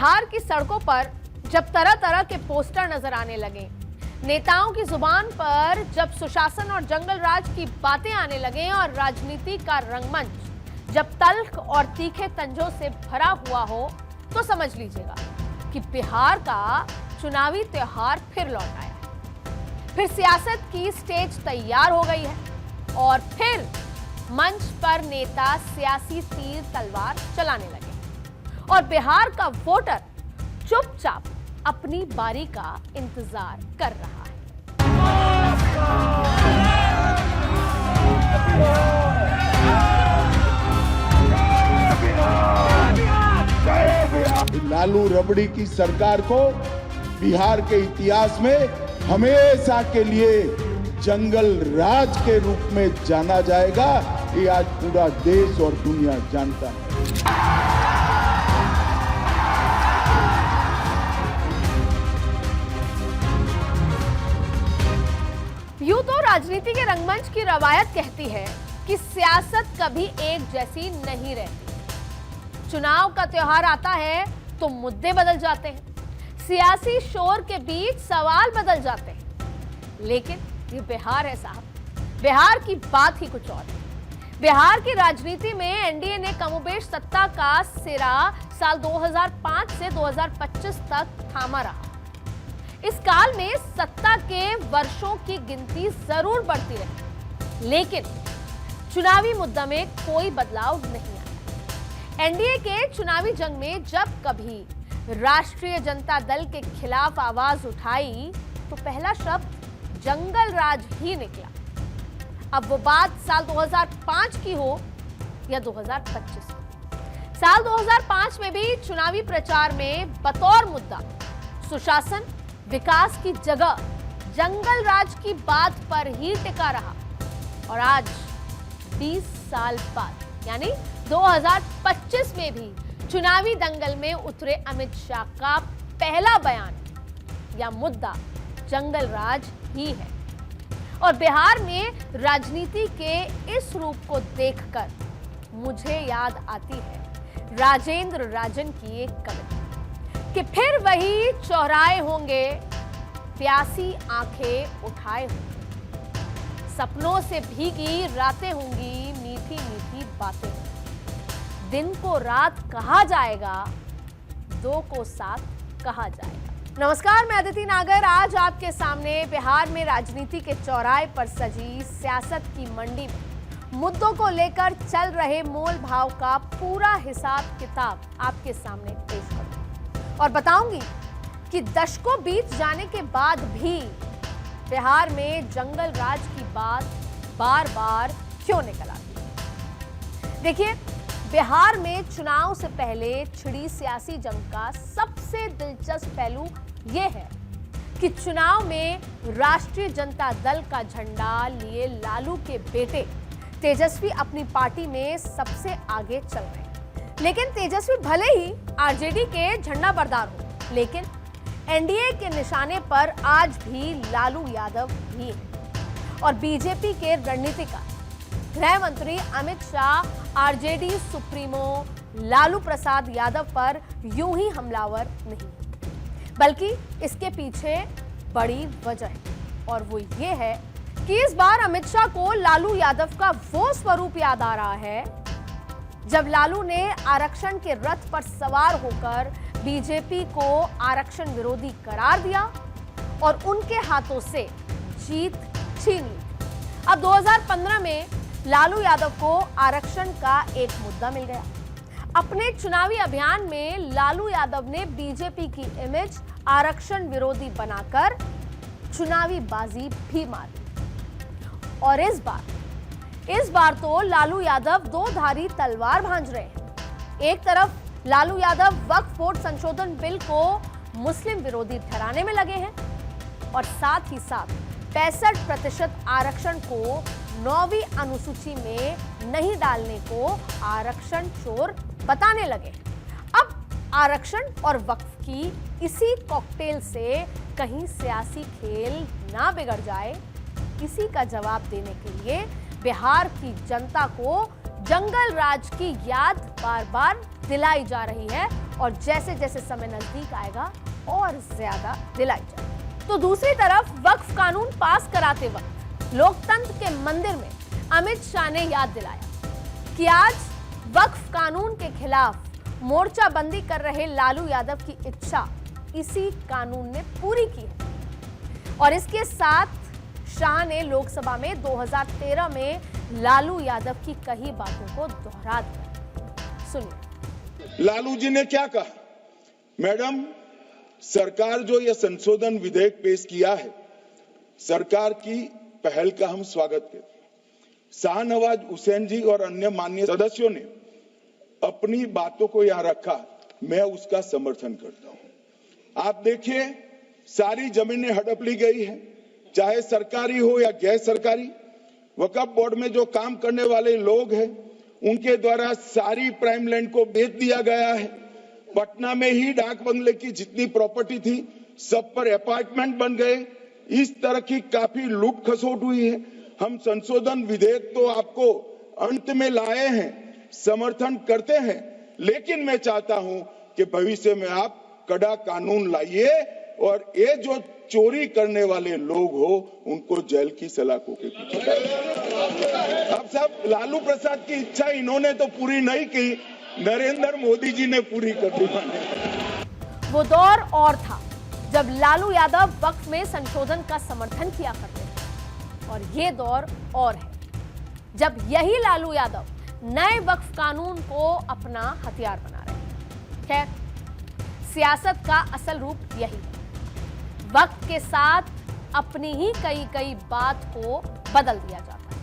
बिहार की सड़कों पर जब तरह तरह के पोस्टर नजर आने लगे, नेताओं की जुबान पर जब सुशासन और जंगल राज की बातें आने लगे और राजनीति का रंगमंच जब तल्ख और तीखे तंजों से भरा हुआ हो, तो समझ लीजिएगा कि बिहार का चुनावी त्योहार फिर लौट आया है। फिर सियासत की स्टेज तैयार हो गई है और फिर मंच पर नेता सियासी तीर तलवार चलाने लगे और बिहार का वोटर चुपचाप अपनी बारी का इंतजार कर रहा है। लालू रबड़ी की सरकार को बिहार के इतिहास में हमेशा के लिए जंगल राज के रूप में जाना जाएगा। ये आज पूरा देश और दुनिया जानता है। यूं तो राजनीति के रंगमंच की रवायत कहती है कि सियासत कभी एक जैसी नहीं रहती। चुनाव का त्योहार आता है तो मुद्दे बदल जाते हैं, सियासी शोर के बीच सवाल बदल जाते हैं। लेकिन ये बिहार है साहब, बिहार की बात ही कुछ और है। बिहार की राजनीति में एनडीए ने कमोबेश सत्ता का सिरा साल 2005 से 2025 तक थामा रहा। इस काल में सत्ता के वर्षों की गिनती जरूर बढ़ती रही, लेकिन चुनावी मुद्दा में कोई बदलाव नहीं आया। एनडीए के चुनावी जंग में जब कभी राष्ट्रीय जनता दल के खिलाफ आवाज उठाई तो पहला शब्द जंगल राज ही निकला। अब वो बात साल 2005 की हो या 2025 की। साल 2005 में भी चुनावी प्रचार में बतौर मुद्दा सुशासन विकास की जगह जंगल राज की बात पर ही टिका रहा और आज 20 साल बाद यानी 2025 में भी चुनावी दंगल में उतरे अमित शाह का पहला बयान या मुद्दा जंगल राज ही है। और बिहार में राजनीति के इस रूप को देखकर मुझे याद आती है राजेंद्र राजन की एक कविता कि फिर वही चौराहे होंगे, प्यासी आंखें उठाए होंगे, सपनों से भीगी रातें होंगी, मीठी मीठी बातें होंगी। दिन को रात कहा जाएगा, दो को साथ कहा जाएगा। नमस्कार, मैं अदिति नागर आज आपके सामने बिहार में राजनीति के चौराहे पर सजी सियासत की मंडी में मुद्दों को लेकर चल रहे मोल भाव का पूरा हिसाब किताब आपके सामने पेश करूंगी और बताऊंगी कि दशकों बीत जाने के बाद भी बिहार में जंगल राज की बात बार बार क्यों निकल आती है। देखिए, बिहार में चुनाव से पहले छिड़ी सियासी जंग का सबसे दिलचस्प पहलू यह है कि चुनाव में राष्ट्रीय जनता दल का झंडा लिए लालू के बेटे तेजस्वी अपनी पार्टी में सबसे आगे चल रहे हैं। लेकिन तेजस्वी भले ही आरजेडी के झंडा बरदार हो, लेकिन एनडीए के निशाने पर आज भी लालू यादव ही है और बीजेपी के रणनीतिकार गृह मंत्री अमित शाह आरजेडी सुप्रीमो लालू प्रसाद यादव पर यूं ही हमलावर नहीं, बल्कि इसके पीछे बड़ी वजह है और वो ये है कि इस बार अमित शाह को लालू यादव का वो स्वरूप याद आ रहा है जब लालू ने आरक्षण के रथ पर सवार होकर बीजेपी को आरक्षण विरोधी करार दिया और उनके हाथों से जीत छीन ली। अब 2015 में लालू यादव को आरक्षण का एक मुद्दा मिल गया। अपने चुनावी अभियान में लालू यादव ने बीजेपी की इमेज आरक्षण विरोधी बनाकर चुनावी बाजी भी मारी और इस बार तो लालू यादव दो धारी तलवार भांज रहे हैं। एक तरफ लालू यादव वक्फ बोर्ड संशोधन बिल को मुस्लिम विरोधी ठहराने में लगे हैं और साथ ही साथ 65% आरक्षण को 9वीं अनुसूची में नहीं डालने को आरक्षण चोर बताने लगे। अब आरक्षण और वक्फ की इसी कॉकटेल से कहीं सियासी खेल ना बिगड़ जाए, इसी का जवाब देने के लिए बिहार की जनता को जंगल राज की याद बार बार दिलाई जा रही है और जैसे जैसे समय नजदीक आएगा और ज्यादा दिलाई जाए। तो दूसरी तरफ वक्फ कानून पास कराते वक्त लोकतंत्र के मंदिर में अमित शाह ने याद दिलाया कि आज वक्फ कानून के खिलाफ मोर्चाबंदी कर रहे लालू यादव की इच्छा इसी कानून ने पूरी की है। और इसके साथ शाह ने लोकसभा में 2013 में लालू यादव की कही बातों को दोहरा दिया। सुनिए। लालू जी ने क्या कहा? मैडम, सरकार जो यह संशोधन विधेयक पेश किया है, सरकार की पहल का हम स्वागत करते हैं। शाहनवाज हुसैन जी और अन्य माननीय सदस्यों ने अपनी बातों को यहां रखा, मैं उसका समर्थन करता हूं। आप देखिए, सारी जमीनें हड़प ली गई है, चाहे सरकारी हो या गैर सरकारी। वक्फ बोर्ड में जो काम करने वाले लोग हैं, उनके द्वारा सारी प्राइम लैंड को बेच दिया गया है। पटना में ही डाक बंगले की जितनी प्रॉपर्टी थी, सब पर अपार्टमेंट बन गए। इस तरह की काफी लूट खसोट हुई है। हम संशोधन विधेयक तो आपको अंत में लाए हैं, समर्थन करते हैं, लेकिन मैं चाहता हूं कि भविष्य में आप कड़ा कानून लाइए और ये जो चोरी करने वाले लोग हो, उनको जेल की सलाखों के पीछे। अब साहब, लालू प्रसाद की इच्छा इन्होंने तो पूरी नहीं की, नरेंद्र मोदी जी ने पूरी कर दी। वो दौर और था जब लालू यादव वक्फ में संशोधन का समर्थन किया करते थे, और ये दौर और है जब यही लालू यादव नए वक्फ कानून को अपना हथियार बना रहे हैं। खैर, सियासत का असल रूप यही है, वक्त के साथ अपनी ही कई बात को बदल दिया जाता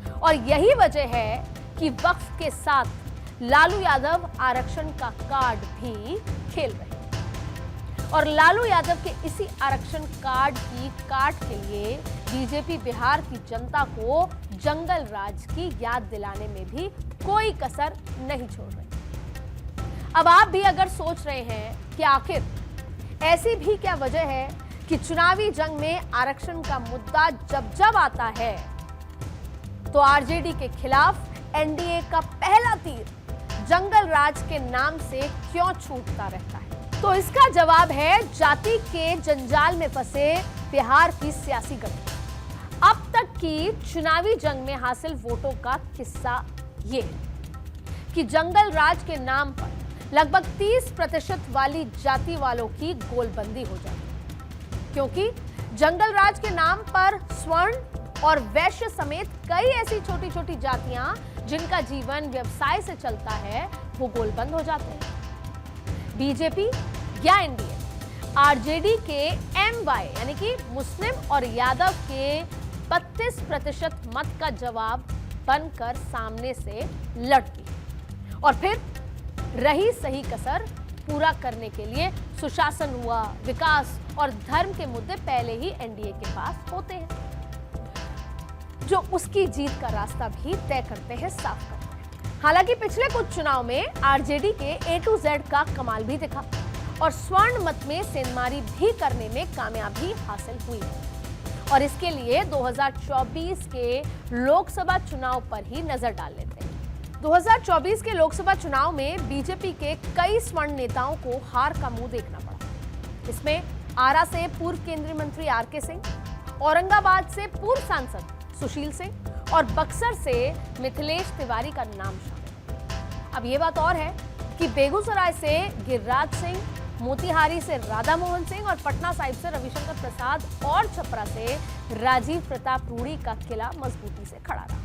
है। और यही वजह है कि वक्फ के साथ लालू यादव आरक्षण का कार्ड भी खेल रहे हैं। और लालू यादव के इसी आरक्षण कार्ड की काट के लिए बीजेपी बिहार की जनता को जंगल राज की याद दिलाने में भी कोई कसर नहीं छोड़ रही। अब आप भी अगर सोच रहे हैं कि आखिर ऐसी भी क्या वजह है कि चुनावी जंग में आरक्षण का मुद्दा जब जब आता है तो आरजेडी के खिलाफ एनडीए का पहला तीर जंगल राज के नाम से क्यों छूटता रहता है, तो इसका जवाब है जाति के जंजाल में फंसे बिहार की सियासी गति। अब तक की चुनावी जंग में हासिल वोटों का किस्सा ये है कि जंगल राज के नाम पर लगभग 30% वाली जाति वालों की गोलबंदी हो जाती है, क्योंकि जंगल राज के नाम पर स्वर्ण और वैश्य समेत कई ऐसी छोटी छोटी जातियां जिनका जीवन व्यवसाय से चलता है, वो गोलबंद हो जाते हैं। बीजेपी या एनडीए आरजेडी के एमवाई यानी कि मुस्लिम और यादव के 32% मत का जवाब बनकर सामने से लड़ती, और फिर रही सही कसर पूरा करने के लिए सुशासन हुआ, विकास और धर्म के मुद्दे पहले ही एनडीए के पास होते हैं, जो उसकी जीत का रास्ता भी तय करते हैं, साफ करते हैं। हालांकि पिछले कुछ चुनाव में आरजेडी के A to Z का कमाल भी दिखा और स्वर्ण मत में सेंधमारी भी करने में कामयाबी हासिल हुई है। और इसके लिए 2024 के लोकसभा चुनाव पर ही नजर डाल लेते हैं। 2024 के लोकसभा चुनाव में बीजेपी के कई स्वर्ण नेताओं को हार का मुंह देखना पड़ा। इसमें आरा से पूर्व केंद्रीय मंत्री आरके सिंह, औरंगाबाद से पूर्व सांसद सुशील सिंह और बक्सर से मिथिलेश तिवारी का नाम शामिल है। अब ये बात और है कि बेगूसराय से गिरिराज सिंह, मोतिहारी से राधा मोहन सिंह और पटना साहिब से रविशंकर प्रसाद और छपरा से राजीव प्रताप रूड़ी का किला मजबूती से खड़ा रहा।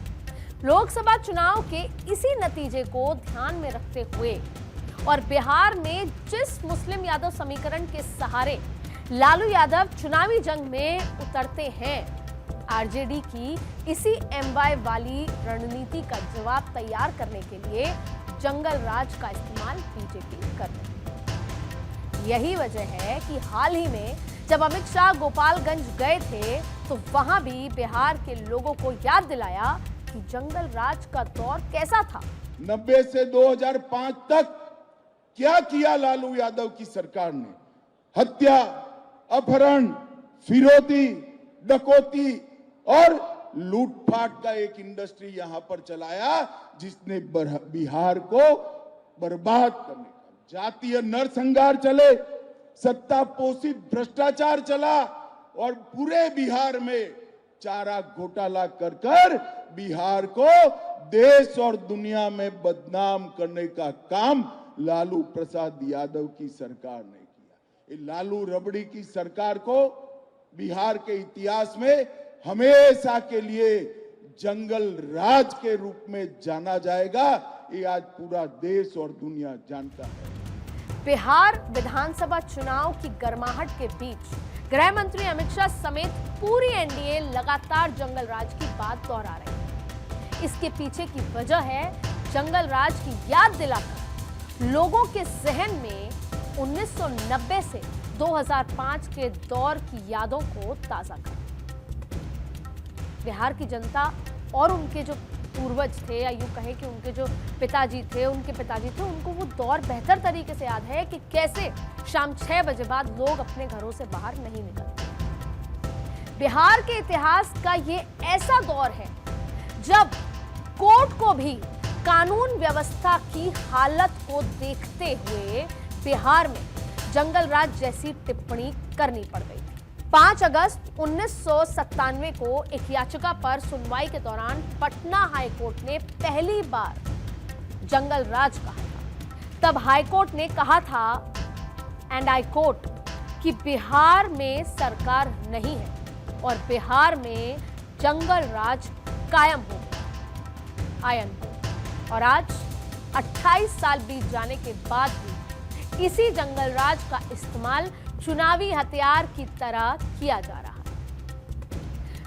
लोकसभा चुनाव के इसी नतीजे को ध्यान में रखते हुए और बिहार में जिस मुस्लिम यादव समीकरण के सहारे लालू यादव चुनावी जंग में उतरते हैं, आरजेडी की इसी एमवाई वाली रणनीति का जवाब तैयार करने के लिए जंगल राज का इस्तेमाल बीजेपी कर रही है। यही वजह है कि हाल ही में जब अमित शाह गोपालगंज गए थे तो वहां भी बिहार के लोगों को याद दिलाया कि जंगल राज का दौर कैसा था। 90 से 2005 तक क्या किया लालू यादव की सरकार ने? हत्या, अपहरण, फिरौती, डकैती और लूटपाट का एक इंडस्ट्री यहां पर चलाया, जिसने बिहार को बर्बाद करने का, जातीय नरसंहार चले, सत्ता पोषित भ्रष्टाचार चला और पूरे बिहार में चारा घोटाला कर कर बिहार को देश और दुनिया में बदनाम करने का काम लालू प्रसाद यादव की सरकार ने किया। ये लालू रबड़ी की सरकार को बिहार के इतिहास में हमेशा के लिए जंगल राज के रूप में जाना जाएगा। ये आज पूरा देश और दुनिया जानता है। बिहार विधानसभा चुनाव की गर्माहट के बीच गृह मंत्री अमित शाह समेत पूरी एनडीए लगातार जंगल राज की बात दोहरा रही है। इसके पीछे की वजह है जंगल राज की याद दिलाकर लोगों के जहन में 1990 से 2005 के दौर की यादों को ताजा कर। बिहार की जनता और उनके जो पूर्वज थे, या यूं कहें कि उनके जो पिताजी थे, उनको वो दौर बेहतर तरीके से याद है कि कैसे शाम 6 बजे बाद लोग अपने घरों से बाहर नहीं निकलते। बिहार के इतिहास का ये ऐसा दौर है जब कोर्ट को भी कानून व्यवस्था की हालत को देखते हुए बिहार में जंगल राज जैसी टिप्पणी करनी पड़ गई। 5 अगस्त 1997 को एक याचिका पर सुनवाई के दौरान पटना हाईकोर्ट ने पहली बार जंगल राज कहा था। तब हाईकोर्ट ने कहा था, एंड आई कोट, कि बिहार में सरकार नहीं है और बिहार में जंगल राज कायम हो गया। और आज 28 साल बीत जाने के बाद भी इसी जंगल राज का इस्तेमाल चुनावी हथियार की तरह किया जा रहा है।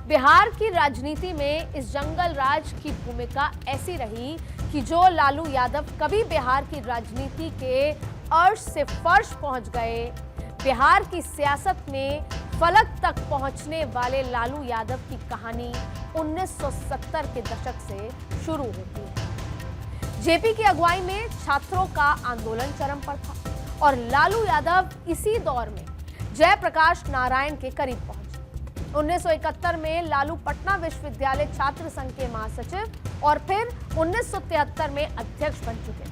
बिहार की राजनीति में इस जंगल राज की भूमिका ऐसी रही कि जो लालू यादव कभी बिहार की राजनीति के अर्श से फर्श पहुंच गए, बिहार की सियासत में फलक तक पहुंचने वाले लालू यादव की कहानी 1970 के दशक से शुरू होती है। जेपी की अगुवाई में छात्रों का आंदोलन चरम पर था और लालू यादव इसी दौर में जयप्रकाश नारायण के करीब पहुंचे। 1971 में लालू पटना विश्वविद्यालय छात्र संघ के महासचिव और फिर 1973 में अध्यक्ष बन चुके थे।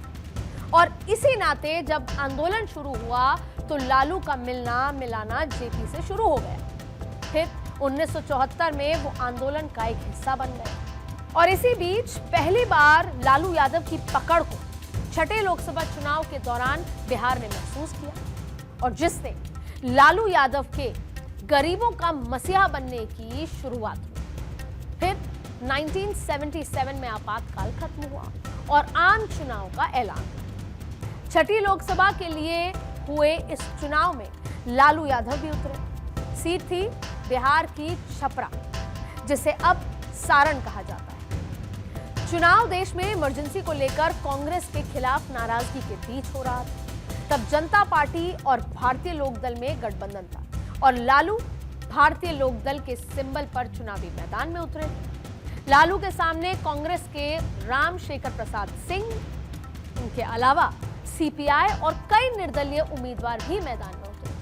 और इसी नाते जब आंदोलन शुरू हुआ तो लालू का मिलना मिलाना जेपी से शुरू हो गया। फिर 1974 में वो आंदोलन का एक हिस्सा बन गए और इसी बीच पहली बार लालू यादव की पकड़ को छठे लोकसभा चुनाव के दौरान बिहार ने महसूस किया और जिससे लालू यादव के गरीबों का मसीहा बनने की शुरुआत हुई। फिर 1977 में आपातकाल खत्म हुआ और आम चुनाव का ऐलान। छठी लोकसभा के लिए हुए इस चुनाव में लालू यादव भी उतरे। सीट थी बिहार की छपरा, जिसे अब सारण कहा जाता है। चुनाव देश में इमरजेंसी को लेकर कांग्रेस के खिलाफ नाराजगी के बीच हो रहा था। तब जनता पार्टी और भारतीय लोकदल में गठबंधन था और लालू भारतीय लोकदल के सिंबल पर चुनावी मैदान में उतरे। लालू के सामने कांग्रेस के रामशेखर प्रसाद सिंह, उनके अलावा सीपीआई और कई निर्दलीय उम्मीदवार भी मैदान में उतरे।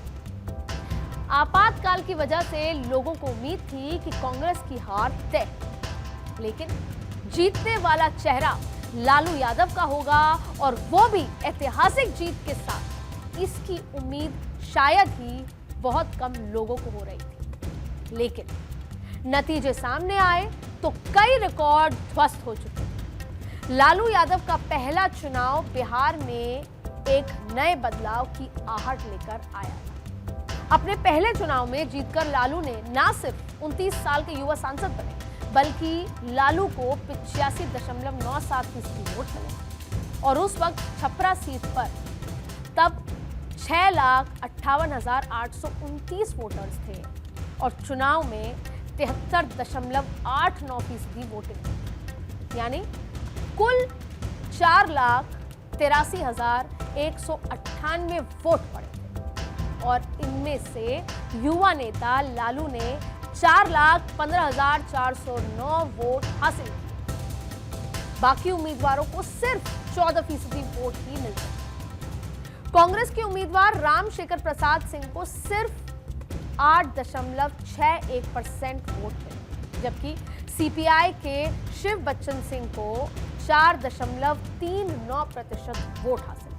आपातकाल की वजह से लोगों को उम्मीद थी कि कांग्रेस की हार तय, लेकिन जीतने वाला चेहरा लालू यादव का होगा और वो भी ऐतिहासिक जीत के साथ। इसकी उम्मीद शायद ही बहुत कम लोगों को हो रही थी, लेकिन नतीजे सामने आए तो कई रिकॉर्ड ध्वस्त हो चुके। लालू यादव का पहला चुनाव बिहार में एक नए बदलाव की आहट लेकर आया था। अपने पहले चुनाव में जीतकर लालू ने न सिर्फ 29 साल के युवा सांसद बने, बल्कि लालू को 85.97% वोट मिले और उस वक्त छपरा सीट पर तब 6,58,829 वोटर्स थे और चुनाव में 73.89% वोटिंग, यानी कुल 4,83,198 वोट पड़े थे। और इनमें से युवा नेता लालू ने 4,15,409 वोट हासिल किए। बाकी उम्मीदवारों को सिर्फ 14% वोट ही मिलते। कांग्रेस के उम्मीदवार रामशेखर प्रसाद सिंह को सिर्फ 8.61% वोट मिले, जबकि सीपीआई के शिव बच्चन सिंह को 4.39% वोट हासिल।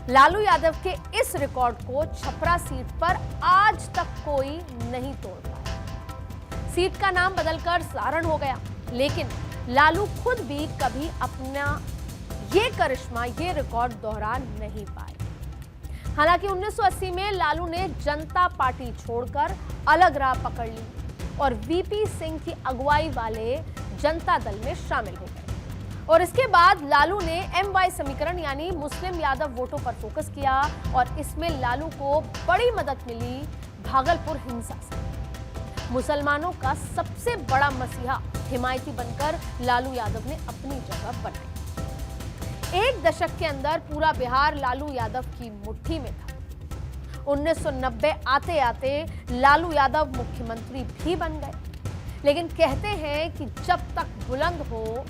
लालू यादव के इस रिकॉर्ड को छपरा सीट पर आज तक कोई नहीं तोड़ पाया। सीट का नाम बदलकर सारण हो गया, लेकिन लालू खुद भी कभी अपना ये करिश्मा, ये रिकॉर्ड दोहरा नहीं पाए। हालांकि 1980 में लालू ने जनता पार्टी छोड़कर अलग राह पकड़ ली और वीपी सिंह की अगुवाई वाले जनता दल में शामिल हो गए। और इसके बाद लालू ने MY समीकरण यानी मुस्लिम यादव वोटों पर फोकस किया और इसमें लालू को बड़ी मदद मिली भागलपुर हिंसा से। मुसलमानों का सबसे बड़ा मसीहा हिमायती बनकर लालू यादव ने अपनी जगह बनाई। एक दशक के अंदर पूरा बिहार लालू यादव की मुट्ठी में था। 1990 आते आते लालू यादव मुख्यमंत्री भी बन गए, लेकिन कहते हैं कि जब तक बुलंद हो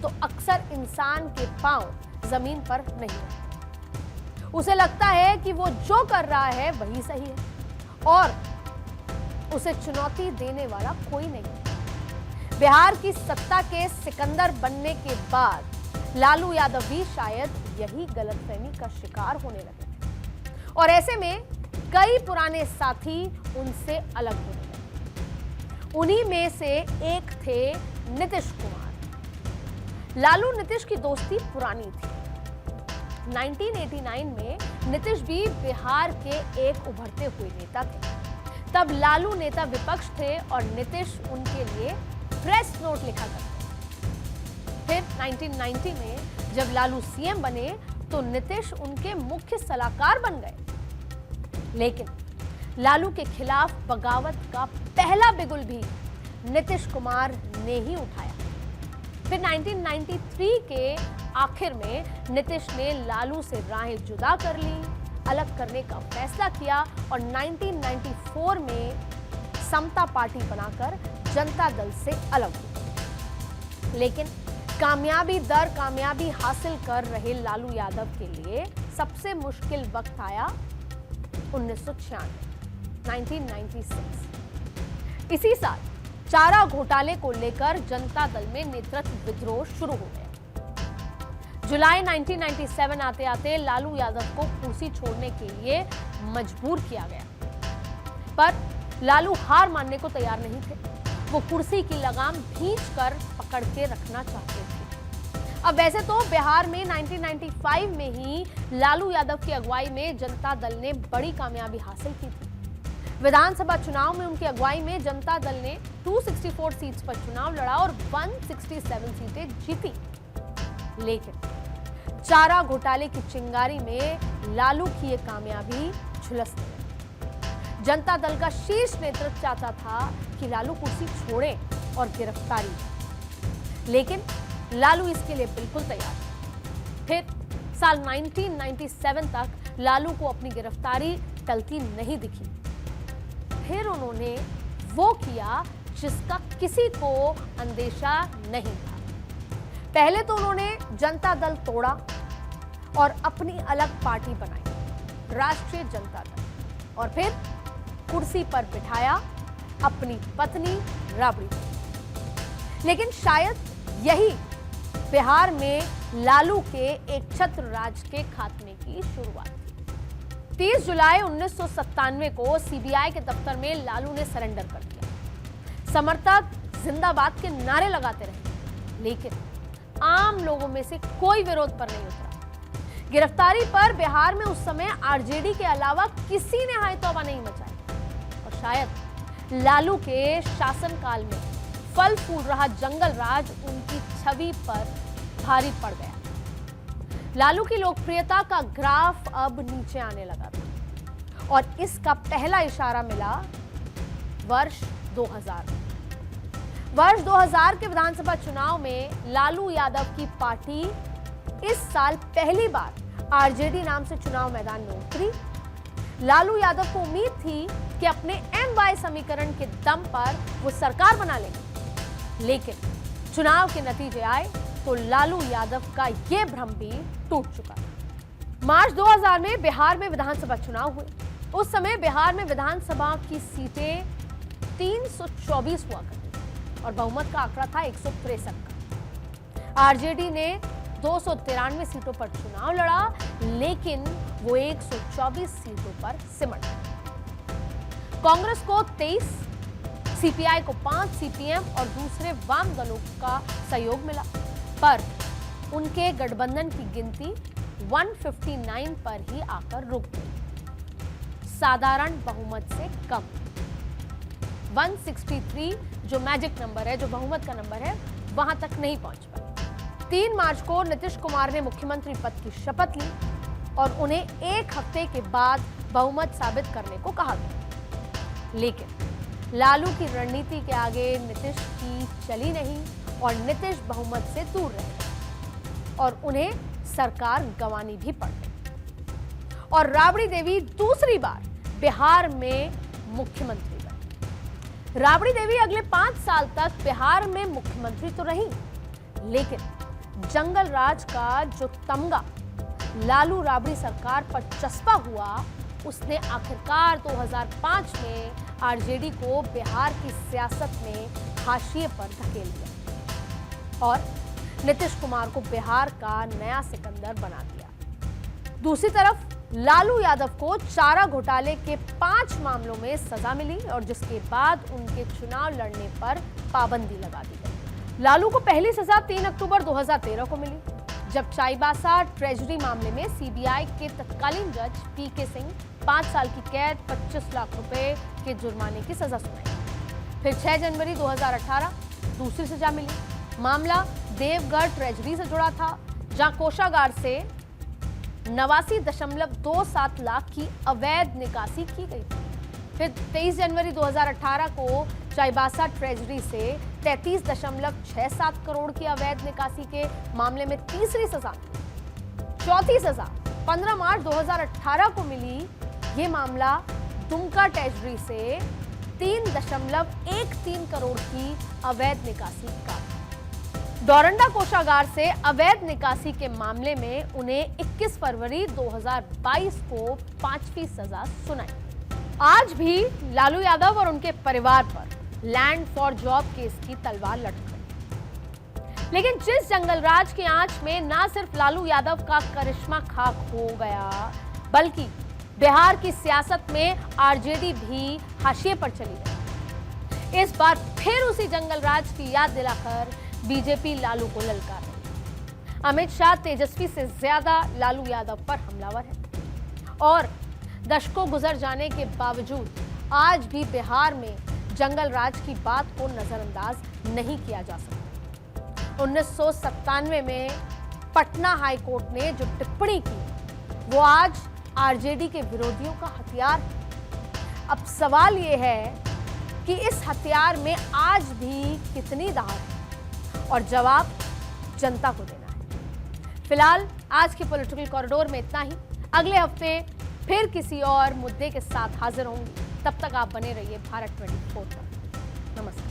तो अक्सर इंसान के पांव जमीन पर नहीं रहते। उसे लगता है कि वो जो कर रहा है वही सही है और उसे चुनौती देने वाला कोई नहीं। बिहार की सत्ता के सिकंदर बनने के बाद लालू यादव भी शायद यही गलतफहमी का शिकार होने लगे थे और ऐसे में कई पुराने साथी उनसे अलग होने लगे। उन्हीं में से एक थे नीतीश कुमार। लालू नीतीश की दोस्ती पुरानी थी। 1989 में नीतीश भी बिहार के एक उभरते हुए नेता थे। तब लालू नेता विपक्ष थे और नीतीश उनके लिए प्रेस नोट लिखा करते। फिर 1990 में जब लालू सीएम बने तो नीतीश उनके मुख्य सलाहकार बन गए। लेकिन लालू के खिलाफ बगावत का पहला बिगुल भी नीतीश कुमार ने ही उठाया। फिर 1993 के आखिर में नीतीश ने लालू से राहें जुदा कर ली, अलग करने का फैसला किया और 1994 में समता पार्टी बनाकर जनता दल से अलग हुई। लेकिन कामयाबी दर कामयाबी हासिल कर रहे लालू यादव के लिए सबसे मुश्किल वक्त आया 1996। इसी साल चारा घोटाले को लेकर जनता दल में नेतृत्व विद्रोह शुरू हो गया। जुलाई 1997 आते आते लालू यादव को कुर्सी छोड़ने के लिए मजबूर किया गया, पर लालू हार मानने को तैयार नहीं थे। वो कुर्सी की लगाम खींचकर पकड़ के रखना चाहते थे। अब वैसे तो बिहार में 1995 में ही लालू यादव की अगुवाई में जनता दल ने बड़ी कामयाबी हासिल की थी। विधानसभा चुनाव में उनकी अगुवाई में जनता दल ने 264 सीट्स पर चुनाव लड़ा और 167 सीटें जीती। लेकिन चारा घोटाले की चिंगारी में लालू की ये कामयाबी झुलस गई। जनता दल का शीर्ष नेतृत्व चाहता था कि लालू कुर्सी छोड़े और गिरफ्तारी, लेकिन लालू इसके लिए बिल्कुल तैयार नहीं। फिर साल 1997 तक लालू को अपनी गिरफ्तारी टलती नहीं दिखी। फिर उन्होंने वो किया जिसका किसी को अंदेशा नहीं था। पहले तो उन्होंने जनता दल तोड़ा और अपनी अलग पार्टी बनाई, राष्ट्रीय जनता दल, और फिर कुर्सी पर बिठाया अपनी पत्नी राबड़ी को। लेकिन शायद यही बिहार में लालू के एक छत्र राज के खात्मे की शुरुआत थी। 30 जुलाई 1997 को सीबीआई के दफ्तर में लालू ने सरेंडर कर दिया। समर्थक जिंदाबाद के नारे लगाते रहे, लेकिन आम लोगों में से कोई विरोध पर नहीं उतरा। गिरफ्तारी पर बिहार में उस समय आरजेडी के अलावा किसी ने हाय तौबा नहीं मचाई और शायद लालू के शासनकाल में फल फूल रहा जंगल राज उनकी छवि पर भारी पड़ गया। लालू की लोकप्रियता का ग्राफ अब नीचे आने लगा था और इसका पहला इशारा मिला वर्ष 2000 में। वर्ष 2000 के विधानसभा चुनाव में लालू यादव की पार्टी इस साल पहली बार आरजेडी नाम से चुनाव मैदान में उतरी। लालू यादव को उम्मीद थी कि अपने MY समीकरण के दम पर वो सरकार बना लेंगे, लेकिन चुनाव के नतीजे आए तो लालू यादव का ये भ्रम भी टूट चुका था। मार्च 2000 में बिहार में विधानसभा चुनाव हुए। उस समय बिहार में विधानसभा की सीटें 324 हुआ करती और बहुमत का आंकड़ा था 163 का। आरजेडी ने 293 सीटों पर चुनाव लड़ा, लेकिन वो 124 सीटों पर सिमट गए। कांग्रेस को 23, सीपीआई को 5, सीपीएम और दूसरे वाम दलों का सहयोग मिला, पर उनके गठबंधन की गिनती 159 पर ही आकर रुक गई, साधारण बहुमत से कम। 163 जो मैजिक नंबर है, जो बहुमत का नंबर है, वहां तक नहीं पहुंच पाई। 3 मार्च को नीतीश कुमार ने मुख्यमंत्री पद की शपथ ली और उन्हें 1 हफ्ते के बाद बहुमत साबित करने को कहा गया, लेकिन लालू की रणनीति के आगे नीतीश की चली नहीं और नीतीश बहुमत से दूर रहे और उन्हें सरकार गंवानी भी पड़ गई। और राबड़ी देवी दूसरी बार बिहार में मुख्यमंत्री बनी। राबड़ी देवी अगले 5 साल तक बिहार में मुख्यमंत्री तो रही, लेकिन जंगल राज का जो तमगा लालू राबड़ी सरकार पर चस्पा हुआ, उसने आखिरकार 2005 में आरजेडी को बिहार की सियासत में हाशिए पर धकेल दिया और नीतीश कुमार को बिहार का नया सिकंदर बना दिया। दूसरी तरफ लालू यादव को चारा घोटाले के 5 मामलों में सजा मिली और जिसके बाद उनके चुनाव लड़ने पर पाबंदी लगा दी गई। लालू को पहली सजा 3 अक्टूबर 2013 को मिली, जब चाईबासा ट्रेजरी मामले में सीबीआई के तत्कालीन जज पीके सिंह 5 साल की कैद, 25 लाख रुपए के जुर्माने की सजा सुनाई। फिर 6 जनवरी 2018 दूसरी सजा मिली। मामला देवगढ़ ट्रेजरी से जुड़ा था, जहां कोषागार से 89.27 लाख की अवैध निकासी की गई थी। फिर 23 जनवरी 2018 को चाईबासा ट्रेजरी से 33.67 करोड़ की अवैध निकासी के मामले में तीसरी सजा। चौथी सजा 15 मार्च 2018 को मिली। ये मामला दुमका ट्रेजरी से 3.13 करोड़ की अवैध निकासी का। डोरंडा कोषागार से अवैध निकासी के मामले में उन्हें 21 फरवरी 2022 को 5वीं सजा सुनाई। आज भी लालू यादव और उनके परिवार पर लैंड फॉर जॉब केस की तलवार लटक गई। लेकिन जिस जंगल राज की आंच में ना सिर्फ लालू यादव का करिश्मा खाक हो गया, बल्कि बिहार की सियासत में आरजेडी भी हाशिए पर चली गई। इस बार फिर उसी जंगल राज की याद दिलाकर बीजेपी लालू को ललकार रही। अमित शाह तेजस्वी से ज्यादा लालू यादव पर हमलावर है और दशकों गुजर जाने के बावजूद आज भी बिहार में जंगल राज की बात को नजरअंदाज नहीं किया जा सकता। 1997 में पटना हाई कोर्ट ने जो टिप्पणी की, वो आज आरजेडी के विरोधियों का हथियार है। अब सवाल ये है कि इस हथियार में आज भी कितनी धार है और जवाब जनता को देना है। फिलहाल आज के पॉलिटिकल कॉरिडोर में इतना ही। अगले हफ्ते फिर किसी और मुद्दे के साथ हाजिर होंगी। तब तक आप बने रहिए भारत 24 पर। नमस्कार।